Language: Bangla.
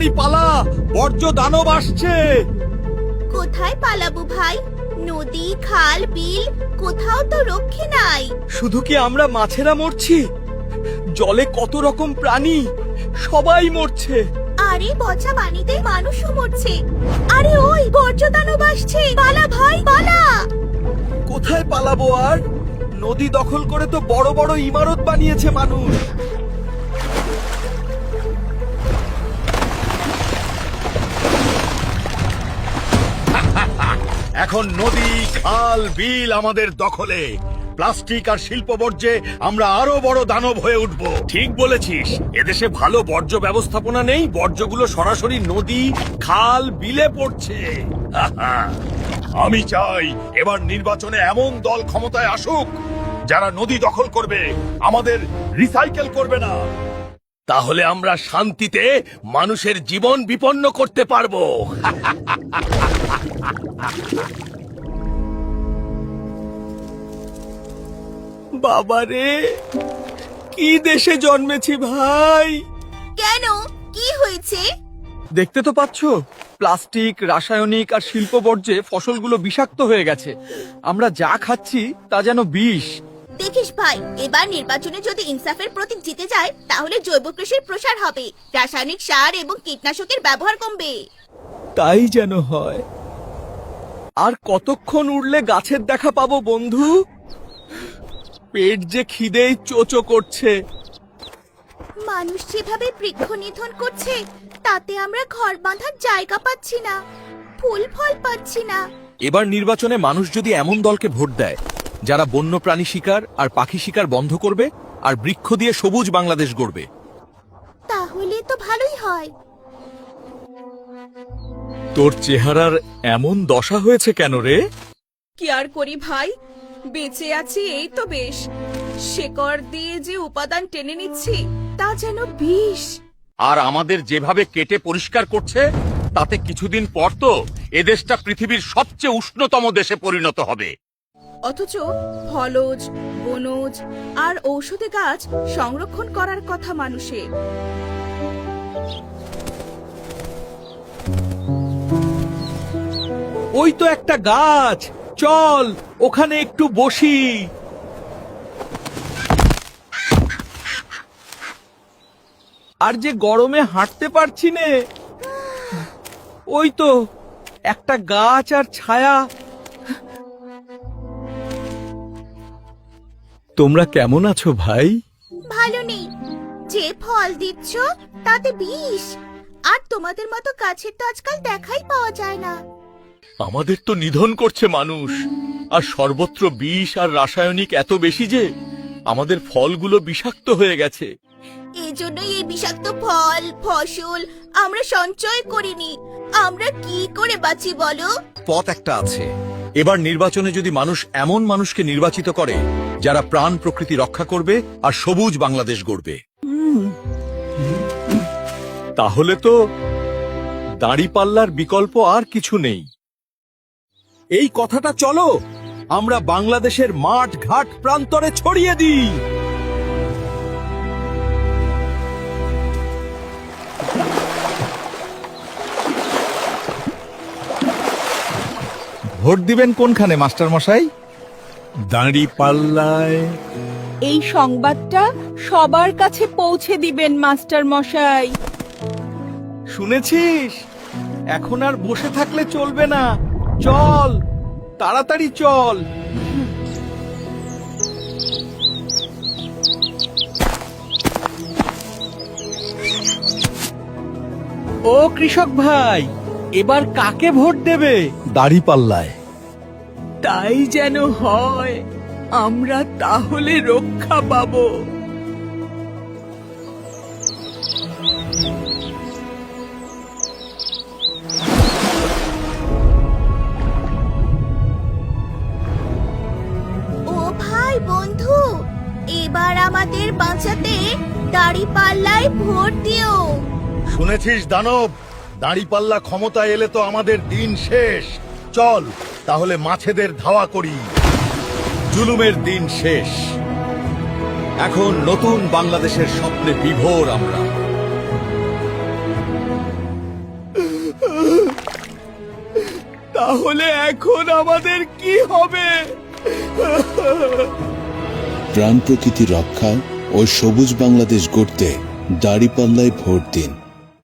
তাড়াতাড়ি পালা, বর্জ্য দানব আসছে। কোথায় পালাবো ভাই? নদী, খাল, বিল কোথাও তো রক্ষে নাই। শুধু কি আমরা মাছেরা মরছি? জলে কত রকম প্রাণী, সবাই মরছে। আরে পচা পানিতে মানুষও মরছে। আরে ওই বর্জ্য দানব আসছে, পালা ভাই পালা। কোথায় পালাবো আর? নদী দখল করে তো বড় বড় ইমারত বানিয়েছে মানুষ। এখন নদী, খাল, বিল আমাদের দখলে। প্লাস্টিক আর শিল্প বর্জ্যে আমরা আরো বড় দানব হয়ে উঠব। ঠিক বলেছিস, এদেশে ভালো বর্জ্য ব্যবস্থাপনা নেই, বর্জ্যগুলো সরাসরি নদী, খাল, বিলে পড়ছে। আমি চাই এবার নির্বাচনে এমন দল ক্ষমতায় আসুক যারা নদী দখল করবে, আমাদের রিসাইকেল করবে না। তাহলে আমরা শান্তিতে মানুষের জীবন বিপন্ন করতে পারবো। বাবারে, কি দেশে জন্মেছি ভাই! কেন, কি হয়েছে? দেখতে তো পাচ্ছ, প্লাস্টিক, রাসায়নিক আর শিল্প বর্জ্যে ফসলগুলো বিষাক্ত হয়ে গেছে। আমরা যা খাচ্ছি তা যেন বিষ। দেখিস ভাই, এবার নির্বাচনে যদি ইনসাফের প্রতীক জিতে যায় তাহলে জৈব কৃষির প্রসার হবে, রাসায়নিক সার এবং কীটনাশকের ব্যবহার কমবে। তাই যেন হয়। আর কতক্ষণ উড়লে গাছের দেখা পাবো বন্ধু? পেট যে খিদেই চোচো করছে। মানুষ যেভাবে বৃক্ষ নিধন করছে তাতে আমরা ঘর বাঁধার জায়গা পাচ্ছি না, ফুল ফল পাচ্ছি না। এবার নির্বাচনে মানুষ যদি এমন দলকে ভোট দেয় যারা বন্যপ্রাণী শিকার আর পাখি শিকার বন্ধ করবে আর বৃক্ষ দিয়ে সবুজ বাংলাদেশ গড়বে, তাহলে তো ভালোই হয়। তোর চেহারার এমন দশা হয়েছে কেন রে? কি আর করি ভাই, বেঁচে আছি এই তো বেশ। শেকড় দিয়ে যে উপাদান টেনে নিচ্ছি তা যেন বিষ। আর আমাদের যেভাবে কেটে পরিষ্কার করছে, তাতে কিছুদিন পর তো এদেশটা পৃথিবীর সবচেয়ে উষ্ণতম দেশে পরিণত হবে। অথচ ফলজ, বনজ আর ঔষধি গাছ সংরক্ষণ করার কথা মানুষের। ওই তো একটা গাছ, চল ওখানে একটু বসি। আর যে গরমে হাঁটতে পারছি নে। ওই তো একটা গাছ আর ছায়া। তোমরা কেমন আছো ভাই? ভালো নেই, যে ফল দিচ্ছ তাতে বিষ। আর তোমাদের মতো গাছের তো আজকাল দেখাই পাওয়া যায় না। আমাদের তো নিধন করছে মানুষ, আর সর্বত্র বিষ আর রাসায়নিক এত বেশি যে আমাদের ফলগুলো বিষাক্ত হয়ে গেছে। এই জন্যই এই বিষাক্ত ফল, ফসল আমরা সঞ্চয় করিনি। আমরা কি করে বাঁচি বলো? পথ একটা আছে। এবার নির্বাচনে যদি মানুষ এমন মানুষকে নির্বাচিত করে যারা প্রাণ প্রকৃতি রক্ষা করবে আর সবুজ বাংলাদেশ গড়বে, তাহলে তো দাঁড়িপাল্লার বিকল্প আর কিছু নেই। এই কথাটা চলো আমরা বাংলাদেশের মাঠ ঘাট প্রান্তরে ছড়িয়ে দিই। ভোট দিবেন কোনখানে মাস্টার মশাই? দাঁড়িপাল্লায়। এই সংবাদটা সবার কাছে পৌঁছে দিবেন মাস্টার মশাই। শুনেছিস? এখন আর বসে থাকলে চলবে না, চল তাড়াতাড়ি চল। ও কৃষক ভাই, এবার কাকে ভোট দেবে? দাঁড়িপাল্লায়। তাই যেন হয়, আমরা তাহলে রক্ষা পাবো। ও ভাই বন্ধু, এবার আমাদের বাঁচাতে দাঁড়িপাল্লায় ভোট দিও। শুনেছিস দানব, দাঁড়িপাল্লা ক্ষমতায় এলে তো আমাদের দিন শেষ। চল তাহলে মাছেদের ধাওয়া করি। জুলুমের দিন শেষ। এখন নতুন বাংলাদেশের স্বপ্নে বিভোর আমরা। তাহলে এখন আমাদের কি হবে? প্রাণ প্রকৃতি রক্ষা ও সবুজ বাংলাদেশ গড়তে দাঁড়িপাল্লায় ভোট দিন।